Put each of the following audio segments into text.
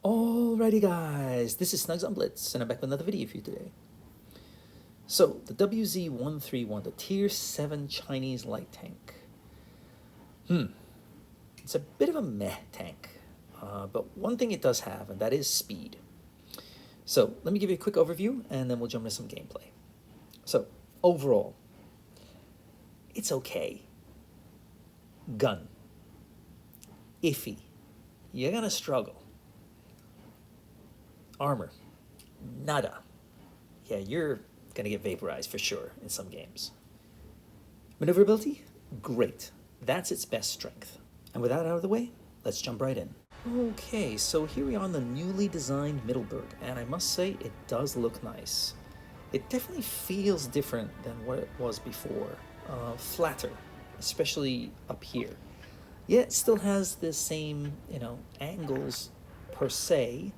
Alrighty guys, this is snugsonblitz and I'm back with another video for you today. So, the WZ-131, the Tier 7 Chinese light tank. It's a bit of a meh tank, but one thing it does have, and that is speed. So, let me give you a quick overview and then we'll jump into some gameplay. So, overall, it's okay. Gun. Iffy. You're gonna struggle. Armor, nada. Yeah, you're gonna get vaporized for sure in some games. Maneuverability, great. That's its best strength. And with that out of the way, let's jump right in. Okay, so here we are on the newly designed Middleburg, and I must say it does look nice. It definitely feels different than what it was before. Flatter, especially up here. Yeah, it still has the same, angles per se,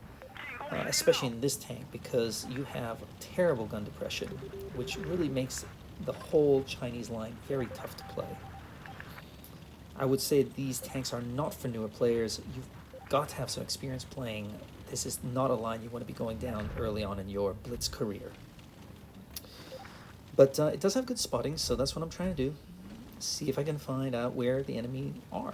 especially in this tank, because you have terrible gun depression, which really makes the whole Chinese line very tough to play. I would say these tanks are not for newer players. You've got to have some experience playing. This is not a line you want to be going down early on in your blitz career. But it does have good spotting, so that's what I'm trying to do. See if I can find out where the enemy are.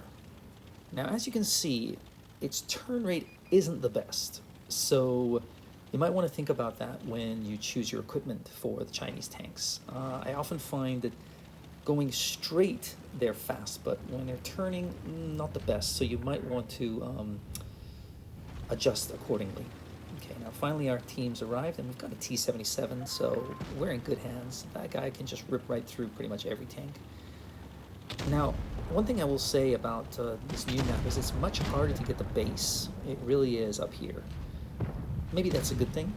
Now, as you can see, its turn rate isn't the best. So you might want to think about that when you choose your equipment for the Chinese tanks. I often find that going straight, they're fast, but when they're turning, not the best. So you might want to adjust accordingly. Okay, now finally our team's arrived, and we've got a T-77, so we're in good hands. That guy can just rip right through pretty much every tank. Now, one thing I will say about this new map is it's much harder to get the base. It really is up here. Maybe that's a good thing.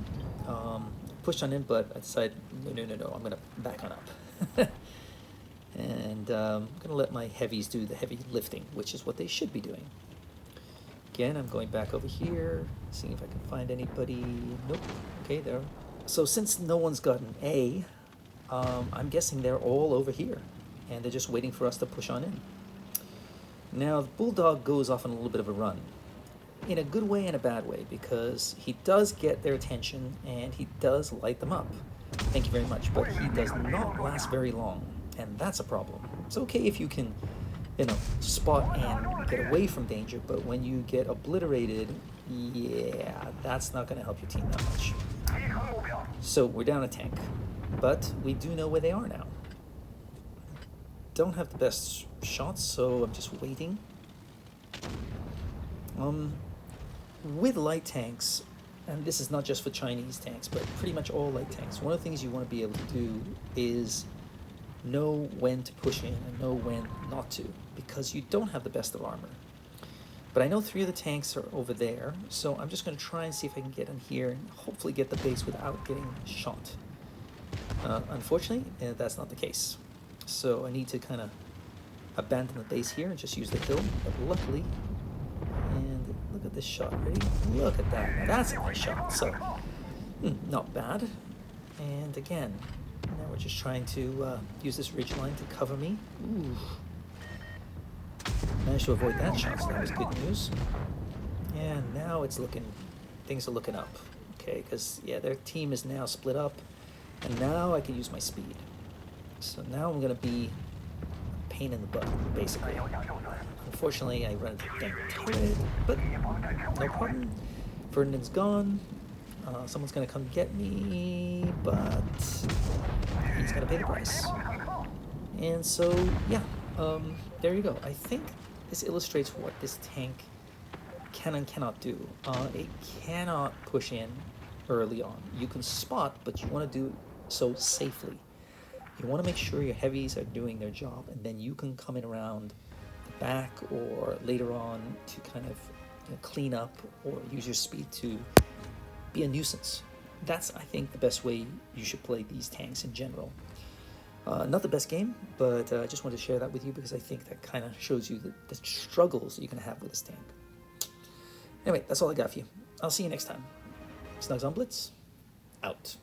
Pushed on in, but I decided, no, I'm going to back on up. And I'm going to let my heavies do the heavy lifting, which is what they should be doing. Again, I'm going back over here, seeing if I can find anybody. Nope. Okay, there. So since no one's gotten A, I'm guessing they're all over here, and they're just waiting for us to push on in. Now, the Bulldog goes off on a little bit of a run, in a good way and a bad way, because he does get their attention and he does light them up. Thank you very much, but he does not last very long, and that's a problem. It's okay if you can, spot and get away from danger, but when you get obliterated, yeah, that's not going to help your team that much. So we're down a tank, but we do know where they are now. Don't have the best shots, so I'm just waiting. With light tanks, and this is not just for Chinese tanks, but pretty much all light tanks, one of the things you want to be able to do is know when to push in and know when not to, because you don't have the best of armor. But I know 3 of the tanks are over there, so I'm just going to try and see if I can get in here and hopefully get the base without getting shot. Unfortunately, that's not the case. So I need to kind of abandon the base here and just use the hill, but luckily, and look at this shot, ready? Look at that, now that's a nice shot, so not bad. And again, now we're just trying to use this ridge line to cover me. Ooh. Managed to avoid that shot, so that was good news. And now it's things are looking up, okay, because yeah, their team is now split up, and now I can use my speed. So now I'm going to be a pain in the butt, basically. Unfortunately, I run into the damn turret, but no problem. Ferdinand's gone. Someone's going to come get me, but he's going to pay the price. And so, yeah, there you go. I think this illustrates what this tank can and cannot do. It cannot push in early on. You can spot, but you want to do so safely. You want to make sure your heavies are doing their job, and then you can come in around the back or later on to kind of clean up or use your speed to be a nuisance. That's, I think, the best way you should play these tanks in general. Not the best game, but I just wanted to share that with you because I think that kind of shows you the struggles that you can have with this tank. Anyway, that's all I got for you. I'll see you next time. Snugsonblitz, out.